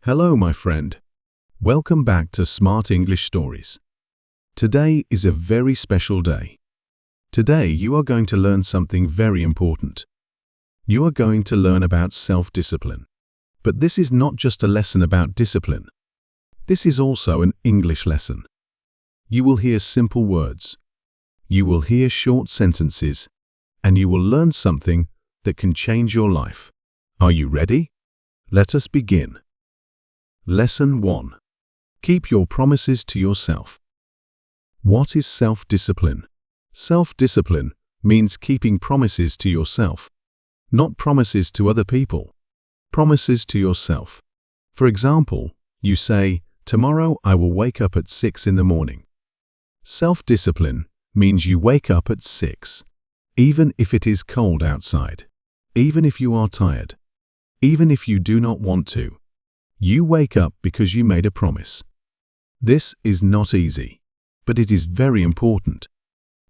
Hello, my friend. Welcome back to Smart English Stories. Today is a very special day. Today you are going to learn something very important. You are going to learn about self-discipline. But this is not just a lesson about discipline. This is also an English lesson. You will hear simple words. You will hear short sentences. And you will learn something that can change your life. Are you ready? Let us begin. Lesson 1. Keep your promises to yourself. What is self-discipline? Self-discipline means keeping promises to yourself, not promises to other people. Promises to yourself. For example, you say, "Tomorrow I will wake up at 6 in the morning." Self-discipline means you wake up at 6, even if it is cold outside, even if you are tired, even if you do not want to. You wake up because you made a promise. This is not easy, but it is very important.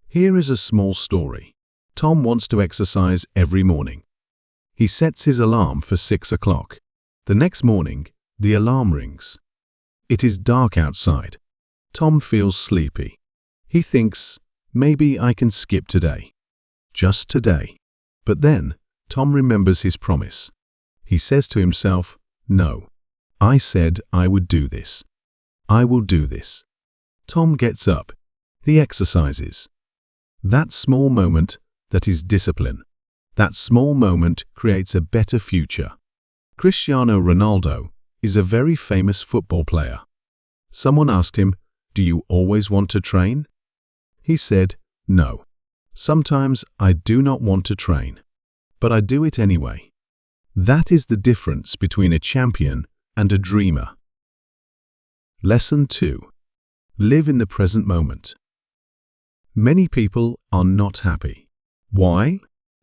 Here is a small story. Tom wants to exercise every morning. He sets his alarm for 6 o'clock. The next morning, the alarm rings. It is dark outside. Tom feels sleepy. He thinks, maybe I can skip today. Just today. But then, Tom remembers his promise. He says to himself, "No. I said I would do this. I will do this." Tom gets up. He exercises. That small moment, that is discipline. That small moment creates a better future. Cristiano Ronaldo is a very famous football player. Someone asked him, "Do you always want to train?" He said, "No. Sometimes I do not want to train, but I do it anyway." That is the difference between a champion and a dreamer. Lesson 2. Live in the present moment. Many people are not happy. Why?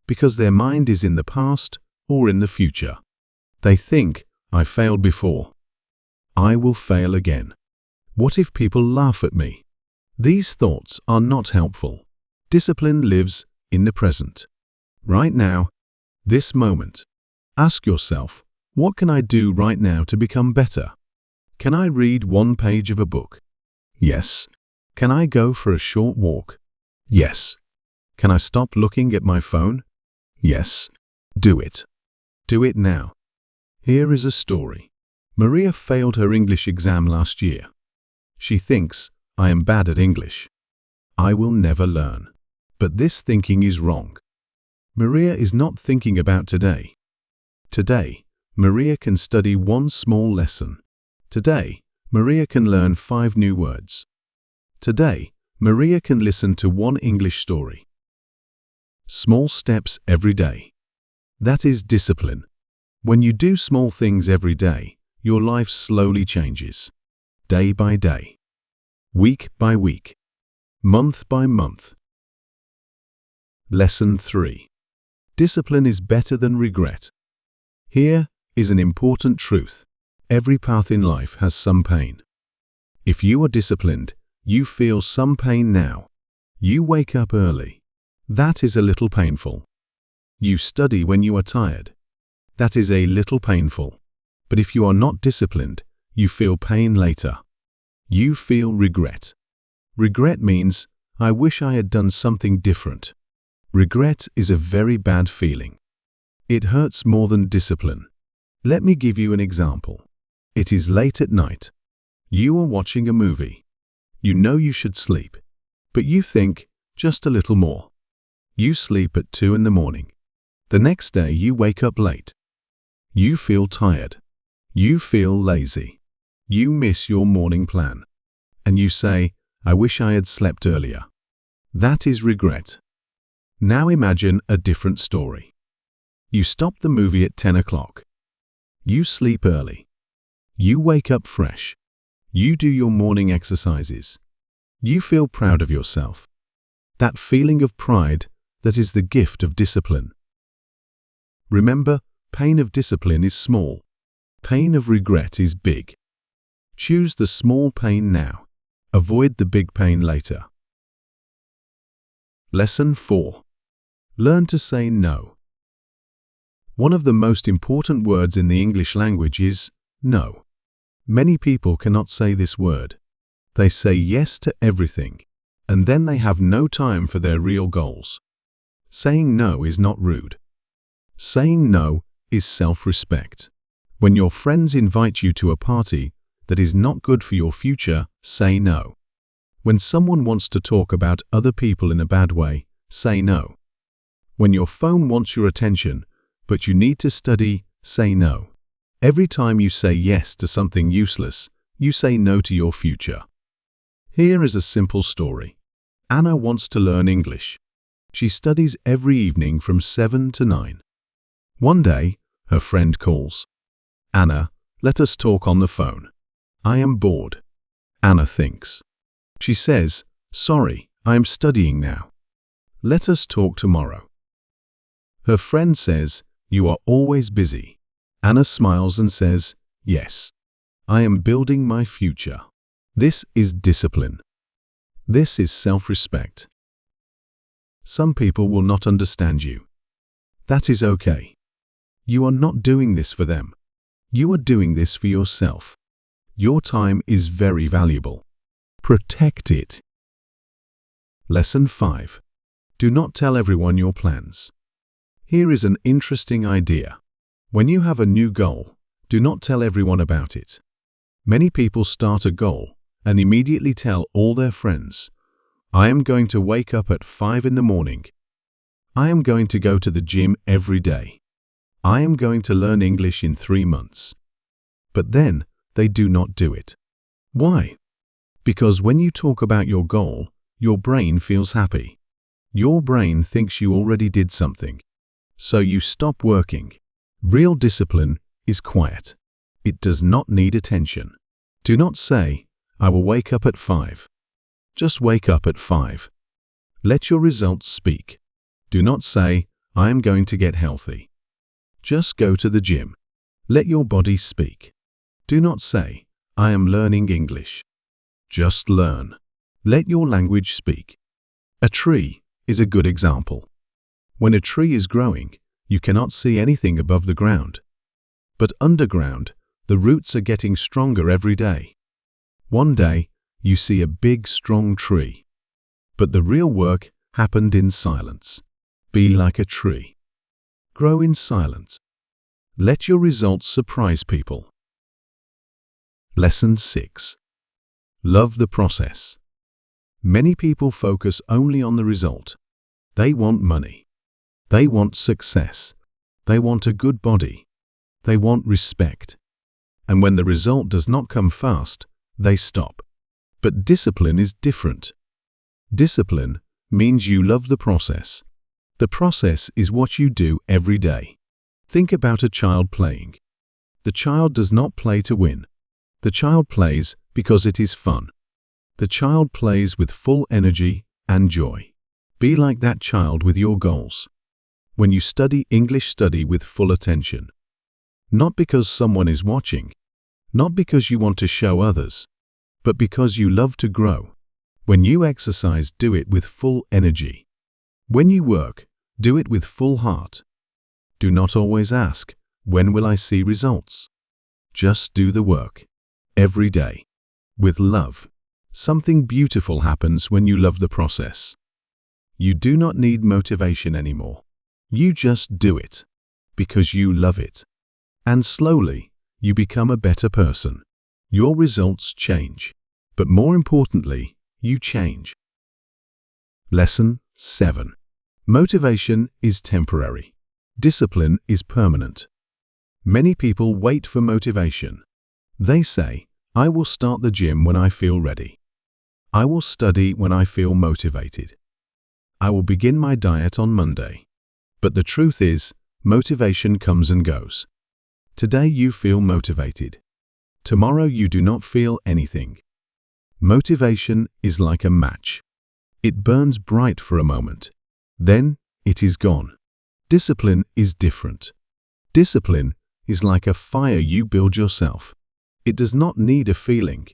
Because their mind is in the past or in the future. They think, "I failed before. I will fail again. What if people laugh at me?" These thoughts are not helpful. Discipline lives in the present. Right now, this moment. Ask yourself, what can I do right now to become better? Can I read one page of a book? Yes. Can I go for a short walk? Yes. Can I stop looking at my phone? Yes. Do it. Do it now. Here is a story. Maria failed her English exam last year. She thinks, "I am bad at English. I will never learn." But this thinking is wrong. Maria is not thinking about today. Today, Maria can study one small lesson. Today, Maria can learn 5 new words. Today, Maria can listen to one English story. Small steps every day. That is discipline. When you do small things every day, your life slowly changes. Day by day. Week by week. Month by month. Lesson 3. Discipline is better than regret. Here is an important truth. Every path in life has some pain. If you are disciplined, you feel some pain now. You wake up early. That is a little painful. You study when you are tired. That is a little painful. But if you are not disciplined, you feel pain later. You feel regret. Regret means, "I wish I had done something different." Regret is a very bad feeling. It hurts more than discipline. Let me give you an example. It is late at night. You are watching a movie. You know you should sleep, but you think, just a little more. You sleep at 2 in the morning. The next day you wake up late. You feel tired. You feel lazy. You miss your morning plan. And you say, "I wish I had slept earlier." That is regret. Now imagine a different story. You stop the movie at 10 o'clock. You sleep early. You wake up fresh. You do your morning exercises. You feel proud of yourself. That feeling of pride, that is the gift of discipline. Remember, pain of discipline is small. Pain of regret is big. Choose the small pain now. Avoid the big pain later. Lesson 4. Learn to say no. One of the most important words in the English language is no. Many people cannot say this word. They say yes to everything, and then they have no time for their real goals. Saying no is not rude. Saying no is self-respect. When your friends invite you to a party that is not good for your future, say no. When someone wants to talk about other people in a bad way, say no. When your phone wants your attention, but you need to study, say no. Every time you say yes to something useless, you say no to your future. Here is a simple story. Anna wants to learn English. She studies every evening from 7 to 9. One day, her friend calls. Anna, let us talk on the phone. I am bored. Anna thinks. She says, sorry, I am studying now. Let us talk tomorrow. Her friend says, you are always busy. Anna smiles and says, yes, I am building my future. This is discipline. This is self-respect. Some people will not understand you. That is okay. You are not doing this for them. You are doing this for yourself. Your time is very valuable. Protect it. Lesson 5. Do not tell everyone your plans. Here is an interesting idea. When you have a new goal, do not tell everyone about it. Many people start a goal and immediately tell all their friends, I am going to wake up at 5 in the morning. I am going to go to the gym every day. I am going to learn English in 3 months. But then they do not do it. Why? Because when you talk about your goal, your brain feels happy. Your brain thinks you already did something. So you stop working. Real discipline is quiet. It does not need attention. Do not say, I will wake up at 5. Just wake up at 5. Let your results speak. Do not say, I am going to get healthy. Just go to the gym. Let your body speak. Do not say, I am learning English. Just learn. Let your language speak. A tree is a good example. When a tree is growing, you cannot see anything above the ground. But underground, the roots are getting stronger every day. One day, you see a big, strong tree. But the real work happened in silence. Be like a tree. Grow in silence. Let your results surprise people. Lesson 6. Love the process. Many people focus only on the result. They want money. They want success. They want a good body. They want respect. And when the result does not come fast, they stop. But discipline is different. Discipline means you love the process. The process is what you do every day. Think about a child playing. The child does not play to win. The child plays because it is fun. The child plays with full energy and joy. Be like that child with your goals. When you study English, study with full attention. Not because someone is watching, not because you want to show others, but because you love to grow. When you exercise, do it with full energy. When you work, do it with full heart. Do not always ask, when will I see results? Just do the work. Every day. With love. Something beautiful happens when you love the process. You do not need motivation anymore. You just do it. Because you love it. And slowly, you become a better person. Your results change. But more importantly, you change. Lesson 7. Motivation is temporary. Discipline is permanent. Many people wait for motivation. They say, I will start the gym when I feel ready. I will study when I feel motivated. I will begin my diet on Monday. But the truth is, motivation comes and goes. Today you feel motivated. Tomorrow you do not feel anything. Motivation is like a match. It burns bright for a moment. Then it is gone. Discipline is different. Discipline is like a fire you build yourself. It does not need a feeling.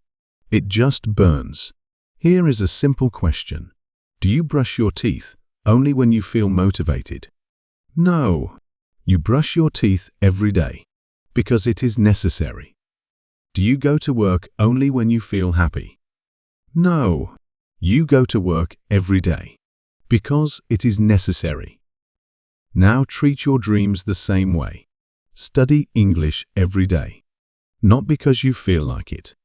It just burns. Here is a simple question. Do you brush your teeth only when you feel motivated? No. You brush your teeth every day because it is necessary. Do you go to work only when you feel happy? No. You go to work every day because it is necessary. Now treat your dreams the same way. Study English every day. Not because you feel like it,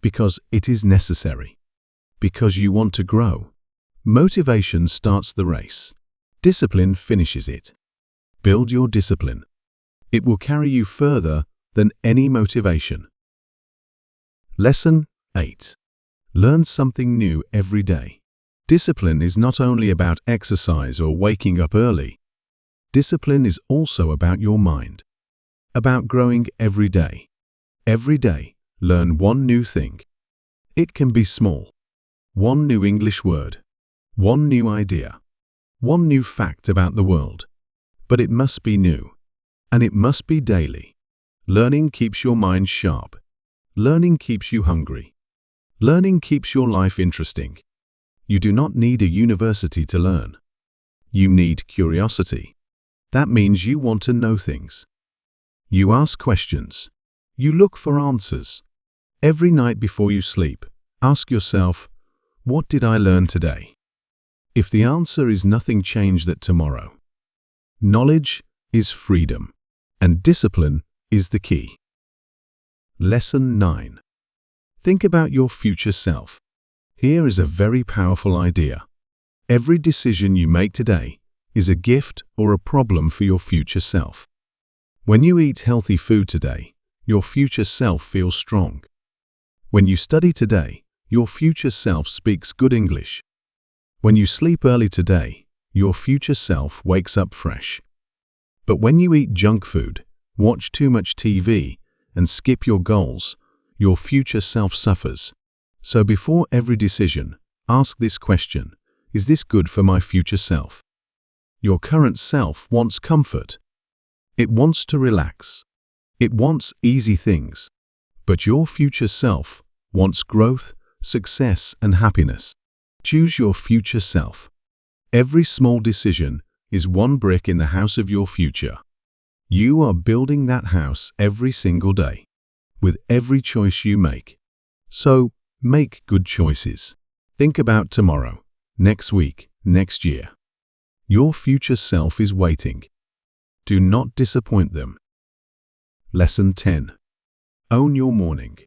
because it is necessary. Because you want to grow. Motivation starts the race. Discipline finishes it. Build your discipline. It will carry you further than any motivation. Lesson 8. Learn something new every day. Discipline is not only about exercise or waking up early. Discipline is also about your mind. About growing every day. Every day, learn one new thing. It can be small. One new English word. One new idea. One new fact about the world. But it must be new. And it must be daily. Learning keeps your mind sharp. Learning keeps you hungry. Learning keeps your life interesting. You do not need a university to learn. You need curiosity. That means you want to know things. You ask questions. You look for answers. Every night before you sleep, ask yourself, what did I learn today? If the answer is nothing changed that tomorrow. Knowledge is freedom, and discipline is the key. Lesson 9. Think about your future self. Here is a very powerful idea. Every decision you make today is a gift or a problem for your future self. When you eat healthy food today, your future self feels strong. When you study today, your future self speaks good English. When you sleep early today, your future self wakes up fresh. But when you eat junk food, watch too much TV, and skip your goals, your future self suffers. So before every decision, ask this question: is this good for my future self? Your current self wants comfort. It wants to relax. It wants easy things. But your future self wants growth, success, and happiness. Choose your future self. Every small decision is one brick in the house of your future. You are building that house every single day, with every choice you make. So, make good choices. Think about tomorrow, next week, next year. Your future self is waiting. Do not disappoint them. Lesson 10. Own your morning.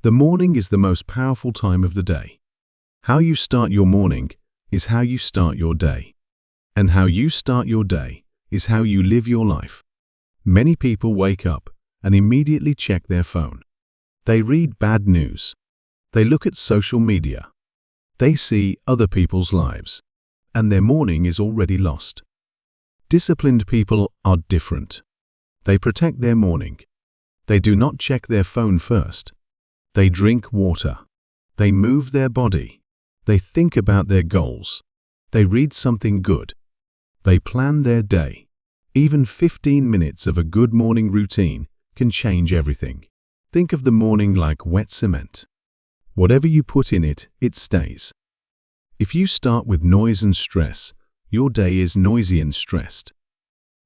The morning is the most powerful time of the day. How you start your morning is how you start your day. And how you start your day is how you live your life. Many people wake up and immediately check their phone. They read bad news. They look at social media. They see other people's lives, and their morning is already lost. Disciplined people are different. They protect their morning. They do not check their phone first. They drink water. They move their body. They think about their goals. They read something good. They plan their day. Even 15 minutes of a good morning routine can change everything. Think of the morning like wet cement. Whatever you put in it, it stays. If you start with noise and stress, your day is noisy and stressed.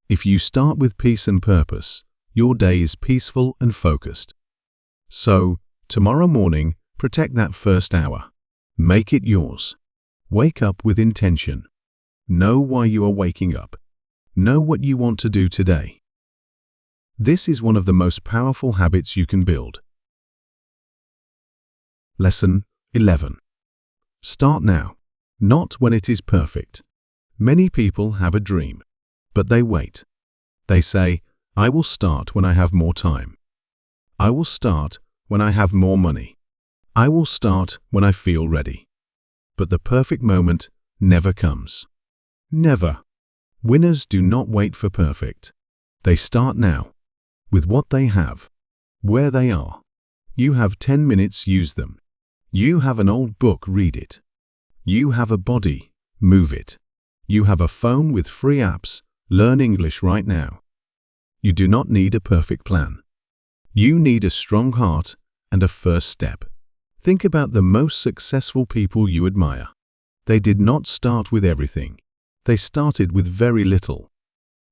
If you start with peace and purpose, your day is peaceful and focused. So, tomorrow morning, protect that first hour. Make it yours. Wake up with intention. Know why you are waking up. Know what you want to do today. This is one of the most powerful habits you can build. Lesson 11. Start now, not when it is perfect. Many people have a dream, but they wait. They say, I will start when I have more time. I will start when I have more money. I will start when I feel ready. But the perfect moment never comes. Never. Winners do not wait for perfect. They start now, with what they have, where they are. You have 10 minutes, use them. You have an old book, read it. You have a body, move it. You have a phone with free apps, learn English right now. You do not need a perfect plan. You need a strong heart and a first step. Think about the most successful people you admire. They did not start with everything. They started with very little.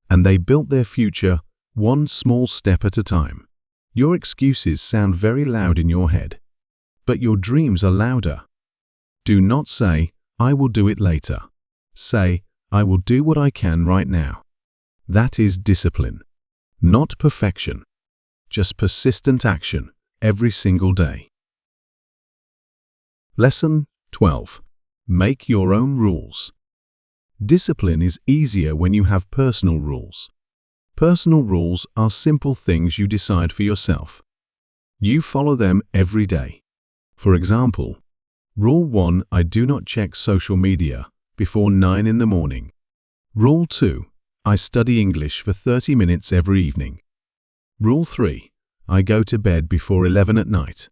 And they built their future one small step at a time. Your excuses sound very loud in your head, but your dreams are louder. Do not say, "I will do it later." Say, "I will do what I can right now." That is discipline, not perfection, just persistent action every single day. Lesson 12. Make your own rules. Discipline is easier when you have personal rules. Personal rules are simple things you decide for yourself. You follow them every day. For example, Rule 1, I do not check social media before 9 in the morning. Rule 2, I study English for 30 minutes every evening. Rule 3, I go to bed before 11 at night.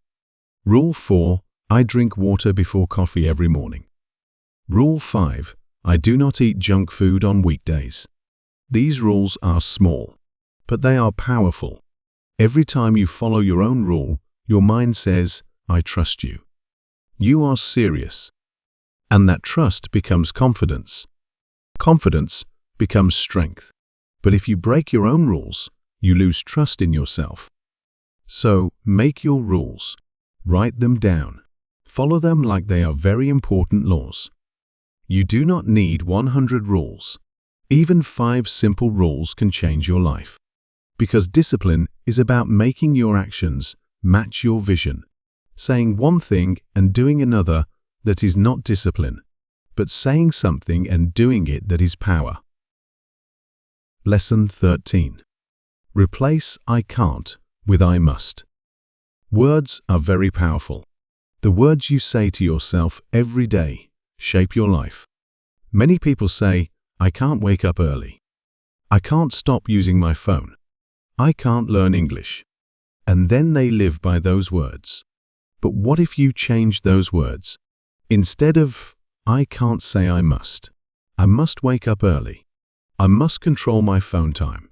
Rule 4, I drink water before coffee every morning. Rule 5, I do not eat junk food on weekdays. These rules are small, but they are powerful. Every time you follow your own rule, your mind says, "I trust you." You are serious. And that trust becomes confidence. Confidence becomes strength. But if you break your own rules, you lose trust in yourself. So, make your rules. Write them down. Follow them like they are very important laws. You do not need 100 rules. Even 5 simple rules can change your life. Because discipline is about making your actions match your vision. Saying one thing and doing another, that is not discipline, but saying something and doing it, that is power. Lesson 13. Replace "I can't" with "I must." Words are very powerful. The words you say to yourself every day shape your life. Many people say, "I can't wake up early. I can't stop using my phone. I can't learn English." And then they live by those words. But what if you change those words? Instead of, "I can't," say, "I must." I must wake up early. I must control my phone time.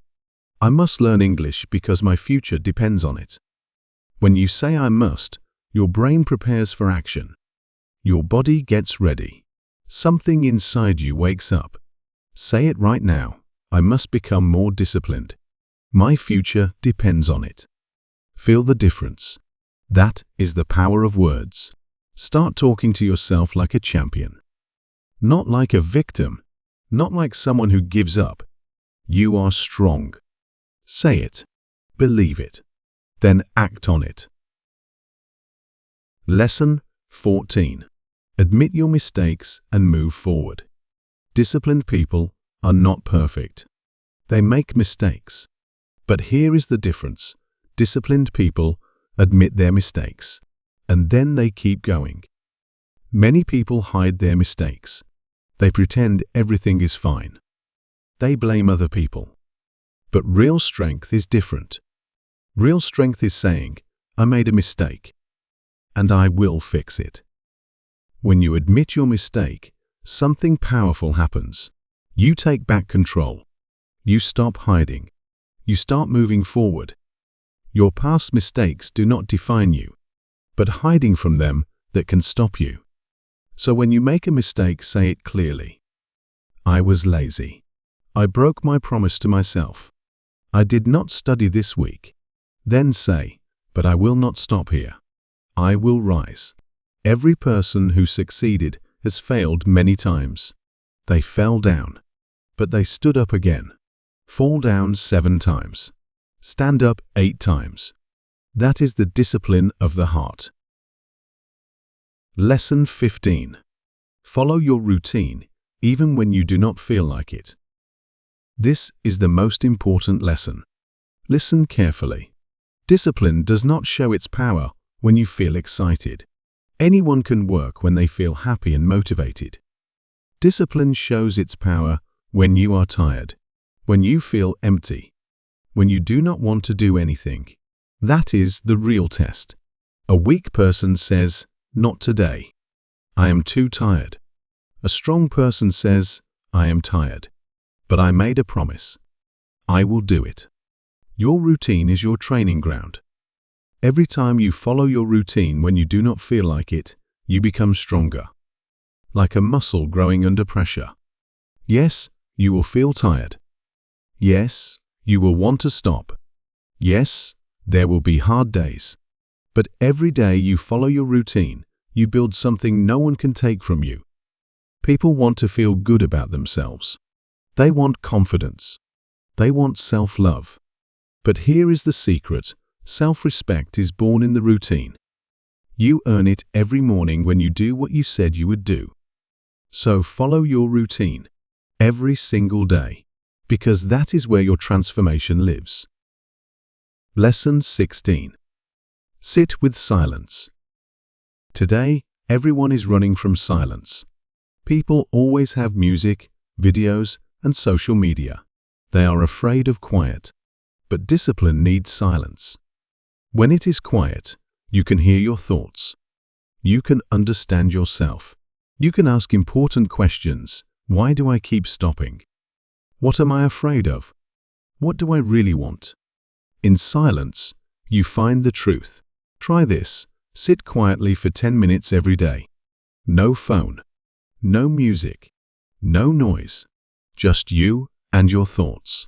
I must learn English because my future depends on it. When you say "I must," your brain prepares for action. Your body gets ready. Something inside you wakes up. Say it right now. I must become more disciplined. My future depends on it. Feel the difference. That is the power of words. Start talking to yourself like a champion. Not like a victim. Not like someone who gives up. You are strong. Say it. Believe it. Then act on it. Lesson 14. Admit your mistakes and move forward. Disciplined people are not perfect. They make mistakes. But here is the difference. Disciplined people admit their mistakes, and then they keep going. Many people hide their mistakes. They pretend everything is fine. They blame other people. But real strength is different. Real strength is saying, "I made a mistake, and I will fix it." When you admit your mistake, something powerful happens. You take back control. You stop hiding. You start moving forward. Your past mistakes do not define you, but hiding from them that can stop you. So when you make a mistake, say it clearly. I was lazy. I broke my promise to myself. I did not study this week. Then say, but I will not stop here. I will rise. Every person who succeeded has failed many times. They fell down, but they stood up again. Fall down 7 times. Stand up 8 times. That is the discipline of the heart. Lesson 15. Follow your routine even when you do not feel like it. This is the most important lesson. Listen carefully. Discipline does not show its power when you feel excited. Anyone can work when they feel happy and motivated. Discipline shows its power when you are tired, when you feel empty, when you do not want to do anything. That is the real test. A weak person says, "Not today. I am too tired." A strong person says, "I am tired, but I made a promise. I will do it." Your routine is your training ground. Every time you follow your routine when you do not feel like it, you become stronger. Like a muscle growing under pressure. Yes, you will feel tired. Yes, you will want to stop. Yes, There will be hard days. But every day you follow your routine, you build something no one can take from you. People want to feel good about themselves. They want confidence. They want self-love. But here is the secret. Self-respect is born in the routine. You earn it every morning when you do what you said you would do. So follow your routine every single day, because that is where your transformation lives. Lesson 16. Sit with silence. Today, everyone is running from silence. People always have music, videos, and social media. They are afraid of quiet. But discipline needs silence. When it is quiet, you can hear your thoughts. You can understand yourself. You can ask important questions. Why do I keep stopping? What am I afraid of? What do I really want? In silence, you find the truth. Try this. Sit quietly for 10 minutes every day. No phone. No music. No noise. Just you and your thoughts.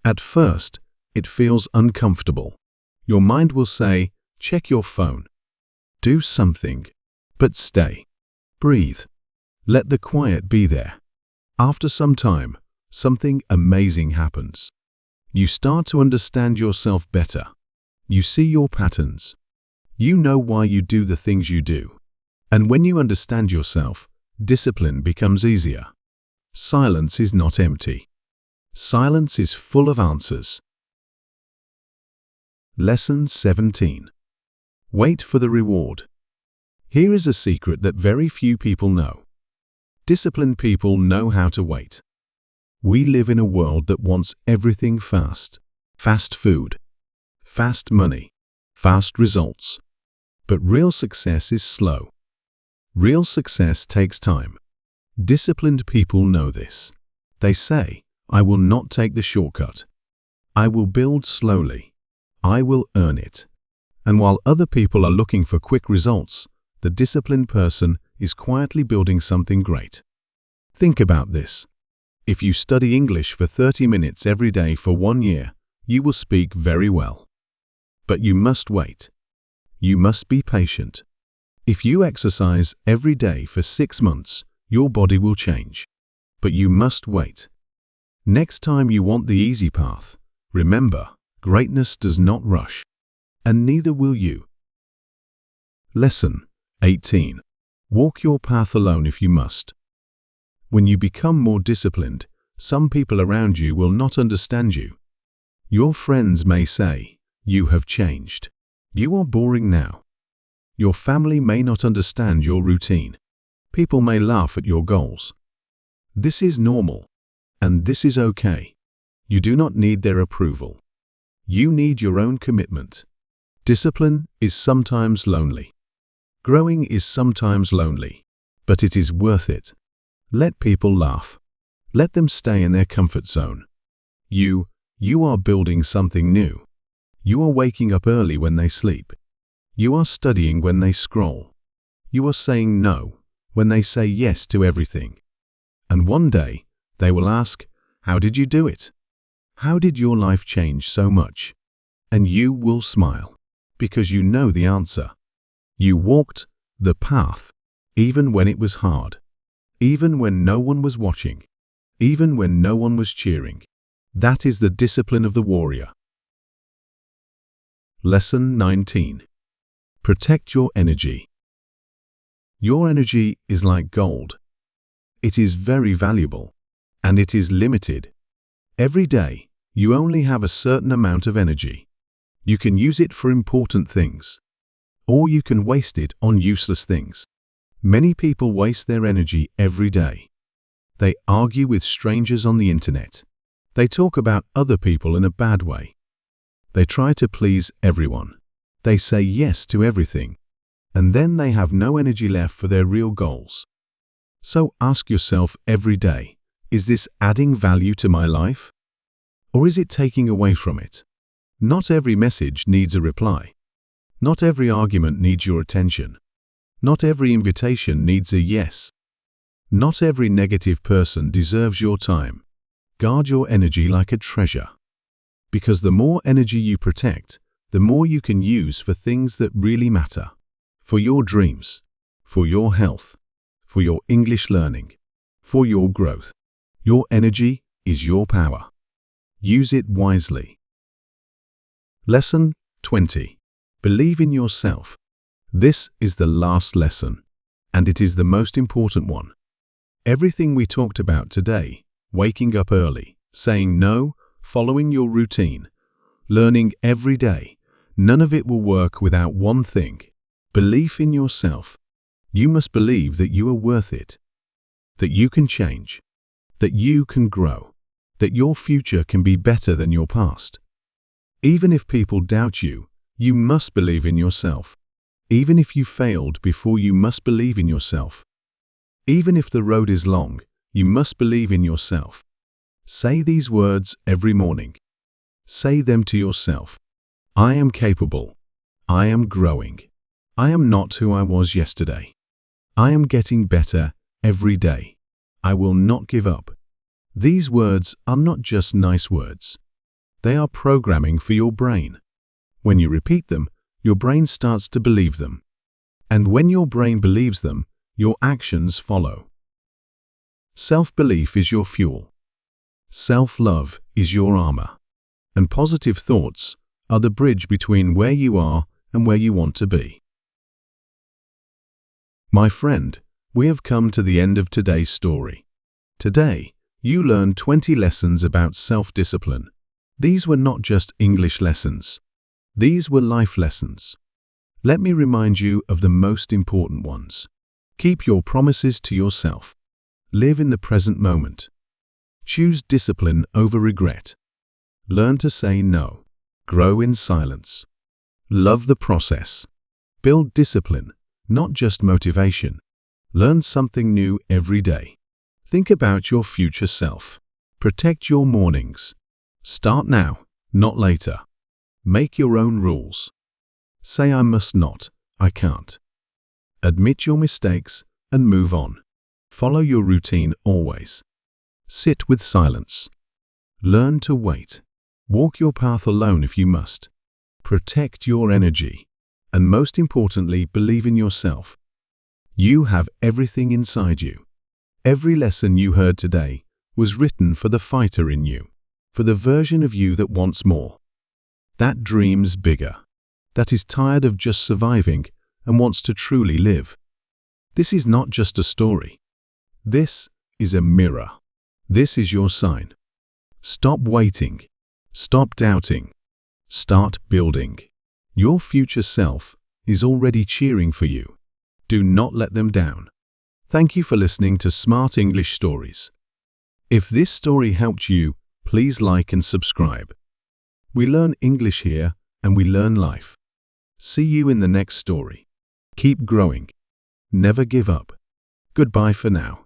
At first, it feels uncomfortable. Your mind will say, check your phone. Do something. But stay. Breathe. Let the quiet be there. After some time, something amazing happens. You start to understand yourself better. You see your patterns. You know why you do the things you do. And when you understand yourself, discipline becomes easier. Silence is not empty. Silence is full of answers. Lesson 17. Wait for the reward. Here is a secret that very few people know. Disciplined people know how to wait. We live in a world that wants everything fast. Fast food, fast money, fast results. But real success is slow. Real success takes time. Disciplined people know this. They say, I will not take the shortcut. I will build slowly. I will earn it. And while other people are looking for quick results, the disciplined person is quietly building something great. Think about this. If you study English for 30 minutes every day for 1 year, you will speak very well. But you must wait. You must be patient. If you exercise every day for 6 months, your body will change. But you must wait. Next time you want the easy path, remember, greatness does not rush. And neither will you. Lesson 18. Walk your path alone if you must. When you become more disciplined, some people around you will not understand you. Your friends may say, you have changed. You are boring now. Your family may not understand your routine. People may laugh at your goals. This is normal. And this is okay. You do not need their approval. You need your own commitment. Discipline is sometimes lonely. Growing is sometimes lonely. But it is worth it. Let people laugh. Let them stay in their comfort zone. You are building something new. You are waking up early when they sleep. You are studying when they scroll. You are saying no when they say yes to everything. And one day, they will ask, how did you do it? How did your life change so much? And you will smile, because you know the answer. You walked the path, even when it was hard. Even when no one was watching. Even when no one was cheering. That is the discipline of the warrior. Lesson 19. Protect your energy. Your energy is like gold. It is very valuable. And it is limited. Every day, you only have a certain amount of energy. You can use it for important things. Or you can waste it on useless things. Many people waste their energy every day. They argue with strangers on the internet. They talk about other people in a bad way. They try to please everyone. They say yes to everything. And then they have no energy left for their real goals. So ask yourself every day, is this adding value to my life? Or is it taking away from it? Not every message needs a reply. Not every argument needs your attention. Not every invitation needs a yes. Not every negative person deserves your time. Guard your energy like a treasure. Because the more energy you protect, the more you can use for things that really matter, for your dreams, for your health, for your English learning, for your growth. Your energy is your power. Use it wisely. Lesson 20. Believe in yourself. This is the last lesson, and it is the most important one. Everything we talked about today, waking up early, saying no, following your routine, learning every day, none of it will work without one thing: belief in yourself. You must believe that you are worth it, that you can change, that you can grow, that your future can be better than your past. Even if people doubt you, you must believe in yourself. Even if you failed before, you must believe in yourself. Even if the road is long, you must believe in yourself. Say these words every morning. Say them to yourself. I am capable. I am growing. I am not who I was yesterday. I am getting better every day. I will not give up. These words are not just nice words. They are programming for your brain. When you repeat them, your brain starts to believe them. And when your brain believes them, your actions follow. Self-belief is your fuel. Self-love is your armor. And positive thoughts are the bridge between where you are and where you want to be. My friend, we have come to the end of today's story. Today, you learned 20 lessons about self-discipline. These were not just English lessons. These were life lessons. Let me remind you of the most important ones. Keep your promises to yourself. Live in the present moment. Choose discipline over regret. Learn to say no. Grow in silence. Love the process. Build discipline, not just motivation. Learn something new every day. Think about your future self. Protect your mornings. Start now, not later. Make your own rules. Say I must not, I can't. Admit your mistakes and move on. Follow your routine always. Sit with silence. Learn to wait. Walk your path alone if you must. Protect your energy. And most importantly, believe in yourself. You have everything inside you. Every lesson you heard today was written for the fighter in you, for the version of you that wants more, that dreams bigger, that is tired of just surviving and wants to truly live. This is not just a story. This is a mirror. This is your sign. Stop waiting. Stop doubting. Start building. Your future self is already cheering for you. Do not let them down. Thank you for listening to Smart English Stories. If this story helped you, please like and subscribe. We learn English here and we learn life. See you in the next story. Keep growing. Never give up. Goodbye for now.